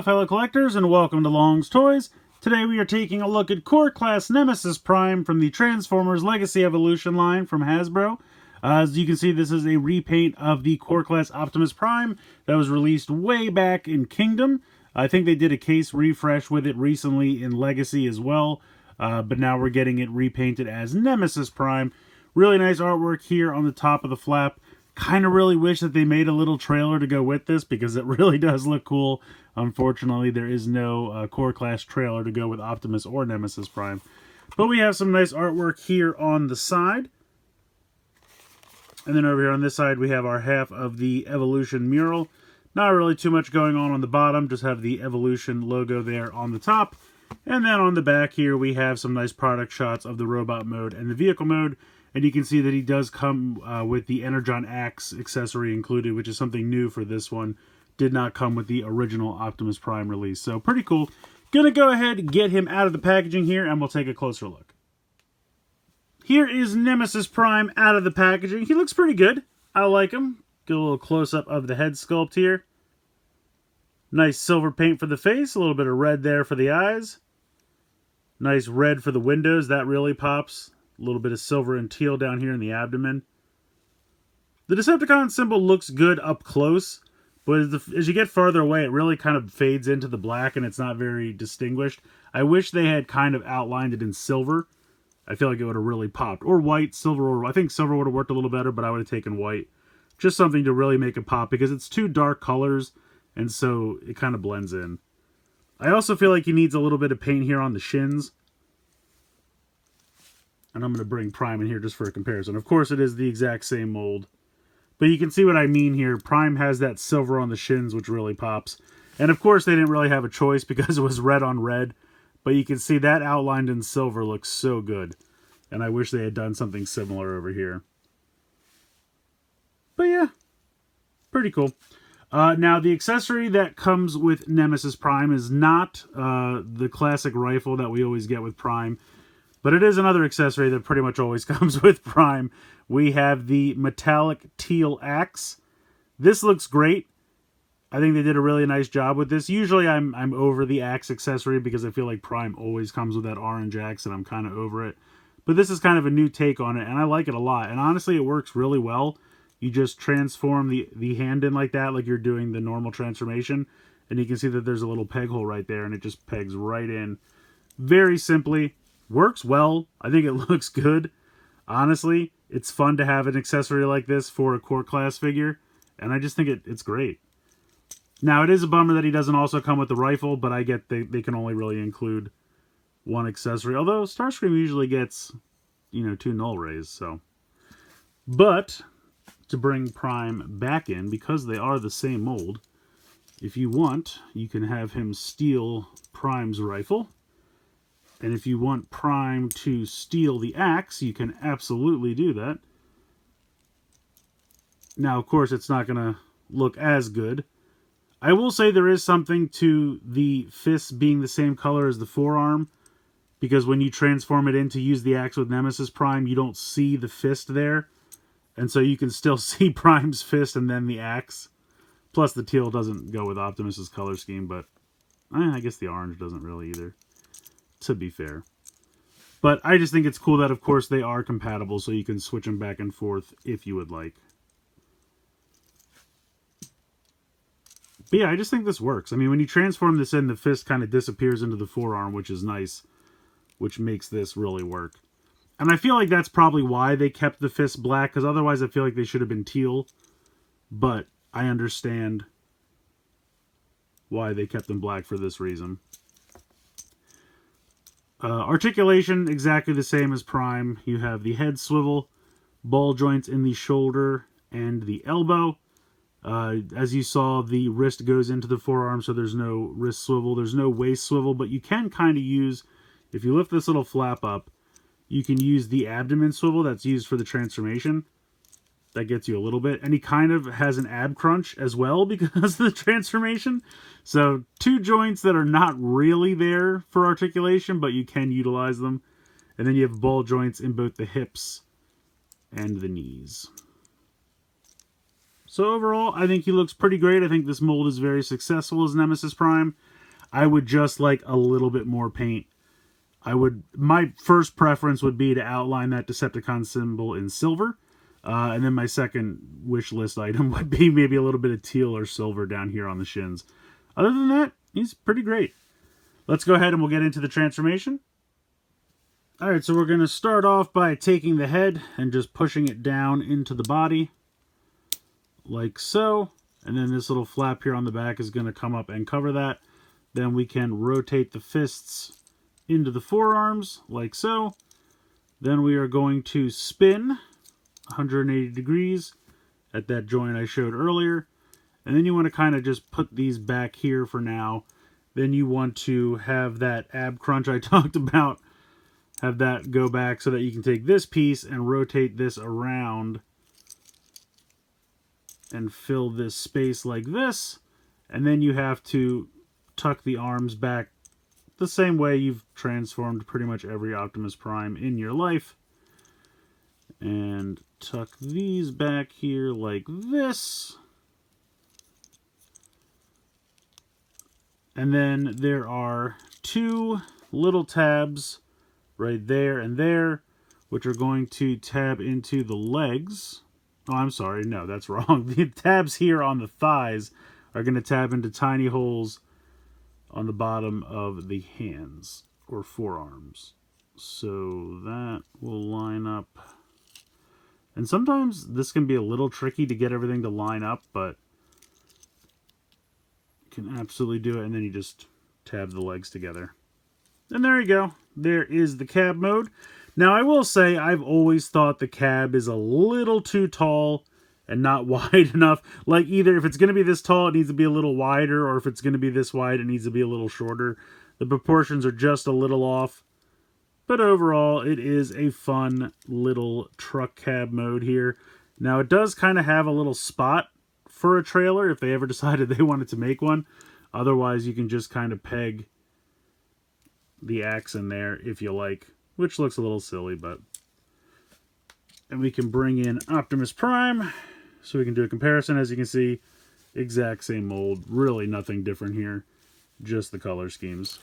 fellow collectors, and welcome to Long's Toys. Today we are taking a look at Core Class Nemesis Prime from the Transformers Legacy Evolution line from Hasbro. As you can see, this is a repaint of the Core Class Optimus Prime that was released way back in Kingdom. I think they did a case refresh with it recently in Legacy as well, but now we're getting it repainted as Nemesis Prime. Really nice artwork here on the top of the flap. Kind of really wish that they made a little trailer to go with this because it really does look cool. Unfortunately, there is no Core Class trailer to go with Optimus or Nemesis Prime. But we have some nice artwork here on the side. And then over here on this side, we have our half of the Evolution mural. Not really too much going on the bottom, just have the Evolution logo there on the top. And then on the back here, we have some nice product shots of the robot mode and the vehicle mode. And you can see that he does come with the Energon Axe accessory included, which is something new for this one. Did not come with the original Optimus Prime release. So pretty cool. Gonna go ahead and get him out of the packaging here, and we'll take a closer look. Here is Nemesis Prime out of the packaging. He looks pretty good. I like him. Get a little close-up of the head sculpt here. Nice silver paint for the face. A little bit of red there for the eyes. Nice red for the windows. That really pops. A little bit of silver and teal down here in the abdomen. The Decepticon symbol looks good up close, but as you get farther away, it really kind of fades into the black and it's not very distinguished. I wish they had kind of outlined it in silver. I feel like it would have really popped. Or white, silver, or I think silver would have worked a little better, but I would have taken white. Just something to really make it pop because it's two dark colors, and so it kind of blends in. I also feel like he needs a little bit of paint here on the shins. And I'm going to bring Prime in here just for a comparison. Of course, it is the exact same mold. But you can see what I mean here. Prime has that silver on the shins, which really pops. And of course, they didn't really have a choice because it was red on red. But you can see that outlined in silver looks so good. And I wish they had done something similar over here. But yeah, pretty cool. Now, the accessory that comes with Nemesis Prime is not the classic rifle that we always get with Prime. But it is another accessory that pretty much always comes with Prime. We have the metallic teal axe. This looks great. I think they did a really nice job with this. Usually I'm over the axe accessory because I feel like Prime always comes with that orange axe and I'm kind of over it. But this is kind of a new take on it and I like it a lot. And honestly, it works really well. You just transform the hand in like that, like you're doing the normal transformation. And you can see that there's a little peg hole right there and it just pegs right in. Very simply. Works well. I think it looks good. Honestly, it's fun to have an accessory like this for a Core Class figure, and I just think it's great. Now, it is a bummer that he doesn't also come with the rifle, but I get they can only really include one accessory, although Starscream usually gets, 2 null rays, so. But, to bring Prime back in, because they are the same mold, if you want, you can have him steal Prime's rifle. And if you want Prime to steal the axe, you can absolutely do that. Now, of course, it's not going to look as good. I will say there is something to the fist being the same color as the forearm. Because when you transform it in to use the axe with Nemesis Prime, you don't see the fist there. And so you can still see Prime's fist and then the axe. Plus the teal doesn't go with Optimus's color scheme, but I guess the orange doesn't really either. To be fair. But I just think it's cool that, of course, they are compatible, so you can switch them back and forth if you would like. But yeah, I just think this works. I mean, when you transform this in, the fist kind of disappears into the forearm, which is nice, which makes this really work. And I feel like that's probably why they kept the fist black, because otherwise I feel like they should have been teal. But I understand why they kept them black for this reason. Articulation, exactly the same as Prime. You have the head swivel, ball joints in the shoulder and the elbow. As you saw, the wrist goes into the forearm, so there's no wrist swivel. There's no waist swivel, but you can kind of use, if you lift this little flap up, you can use the abdomen swivel that's used for the transformation. That gets you a little bit. And he kind of has an ab crunch as well because of the transformation. So 2 joints that are not really there for articulation, but you can utilize them. And then you have ball joints in both the hips and the knees. So overall, I think he looks pretty great. I think this mold is very successful as Nemesis Prime. I would just like a little bit more paint. My first preference would be to outline that Decepticon symbol in silver. And then my second wish list item would be maybe a little bit of teal or silver down here on the shins. Other than that, he's pretty great. Let's go ahead and we'll get into the transformation. Alright, so we're going to start off by taking the head and just pushing it down into the body. Like so. And then this little flap here on the back is going to come up and cover that. Then we can rotate the fists into the forearms, like so. Then we are going to spin 180 degrees at that joint I showed earlier. And then you want to kind of just put these back here for now. Then you want to have that ab crunch I talked about, have that go back so that you can take this piece and rotate this around and fill this space like this. And then you have to tuck the arms back the same way you've transformed pretty much every Optimus Prime in your life. And tuck these back here like this. And then there are two little tabs right there and there, which are going to tab into the legs. Oh, I'm sorry. No, that's wrong. The tabs here on the thighs are going to tab into tiny holes on the bottom of the hands or forearms. So that will line up. And sometimes this can be a little tricky to get everything to line up, but you can absolutely do it. And then you just tab the legs together. And there you go. There is the cab mode. Now, I will say I've always thought the cab is a little too tall and not wide enough. Like, either if it's going to be this tall, it needs to be a little wider, or if it's going to be this wide, it needs to be a little shorter. The proportions are just a little off. But overall, it is a fun little truck cab mode here. Now, it does kind of have a little spot for a trailer if they ever decided they wanted to make one. Otherwise, you can just kind of peg the axe in there if you like, which looks a little silly, but... And we can bring in Optimus Prime, so we can do a comparison. As you can see, exact same mold. Really nothing different here, just the color schemes.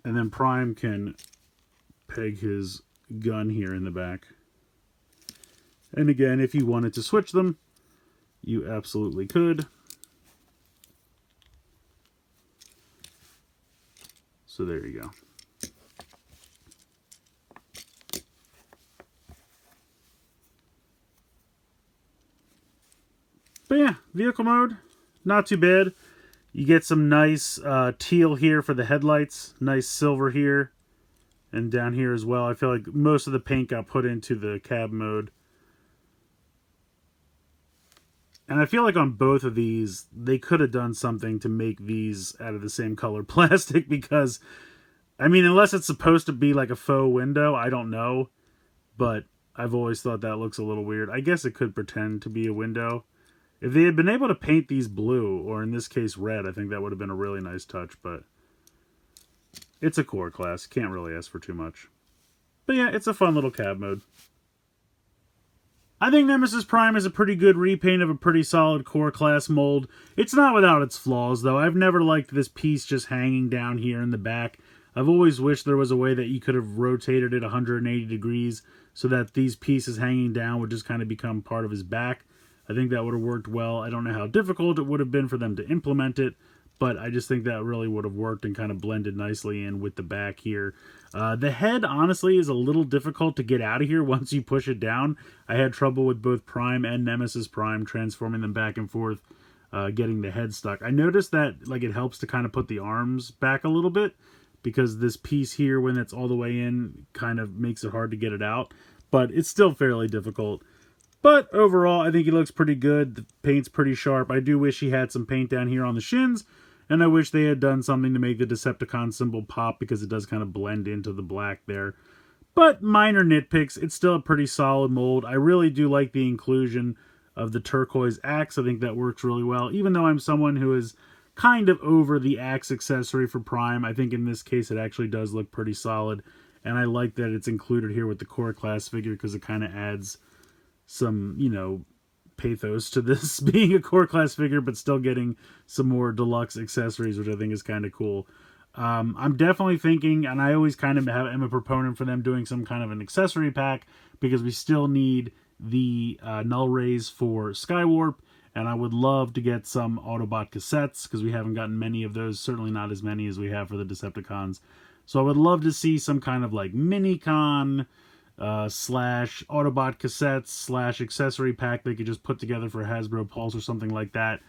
And then Prime can peg his gun here in the back. And again, if you wanted to switch them, you absolutely could. So there you go. But yeah, vehicle mode, not too bad. You get some nice teal here for the headlights, nice silver here, and down here as well. I feel like most of the paint got put into the cab mode. And I feel like on both of these, they could have done something to make these out of the same color plastic because, I mean, unless it's supposed to be like a faux window, I don't know. But I've always thought that looks a little weird. I guess it could pretend to be a window. If they had been able to paint these blue, or in this case red, I think that would have been a really nice touch, but it's a core class. Can't really ask for too much. But yeah, it's a fun little cab mode. I think Nemesis Prime is a pretty good repaint of a pretty solid core class mold. It's not without its flaws, though. I've never liked this piece just hanging down here in the back. I've always wished there was a way that you could have rotated it 180 degrees so that these pieces hanging down would just kind of become part of his back. I think that would have worked well. I don't know how difficult it would have been for them to implement it, but I just think that really would have worked and kind of blended nicely in with the back here. The head, honestly, is a little difficult to get out of here once you push it down. I had trouble with both Prime and Nemesis Prime, transforming them back and forth, getting the head stuck. I noticed that like it helps to kind of put the arms back a little bit, because this piece here, when it's all the way in, kind of makes it hard to get it out. But it's still fairly difficult. But overall, I think he looks pretty good. The paint's pretty sharp. I do wish he had some paint down here on the shins. And I wish they had done something to make the Decepticon symbol pop, because it does kind of blend into the black there. But minor nitpicks. It's still a pretty solid mold. I really do like the inclusion of the turquoise axe. I think that works really well. Even though I'm someone who is kind of over the axe accessory for Prime, I think in this case it actually does look pretty solid. And I like that it's included here with the core class figure, because it kind of adds some, you know, pathos to this being a core class figure, but still getting some more deluxe accessories, which I think is kind of cool. I'm definitely thinking, and I always kind of am a proponent for them doing some kind of an accessory pack, because we still need the null rays for Skywarp, and I would love to get some Autobot cassettes, because we haven't gotten many of those, certainly not as many as we have for the Decepticons. So I would love to see some kind of like mini-con slash Autobot cassettes slash accessory pack they could just put together for Hasbro Pulse or something like that.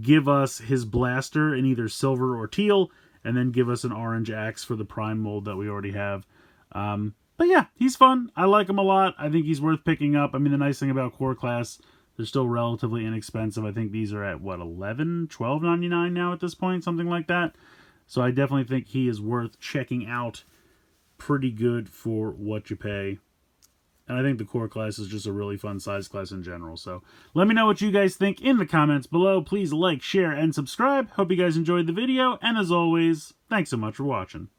Give us his blaster in either silver or teal, and then give us an orange axe for the Prime mold that we already have. But yeah, he's fun. I like him a lot. I think he's worth picking up. I mean, the nice thing about core class, they're still relatively inexpensive. I think these are at, what, $12.99 now at this point? Something like that. So I definitely think he is worth checking out. Pretty good for what you pay. And I think the core class is just a really fun size class in general. So let me know what you guys think in the comments below. Please like, share, and subscribe. Hope you guys enjoyed the video. And as always, thanks so much for watching.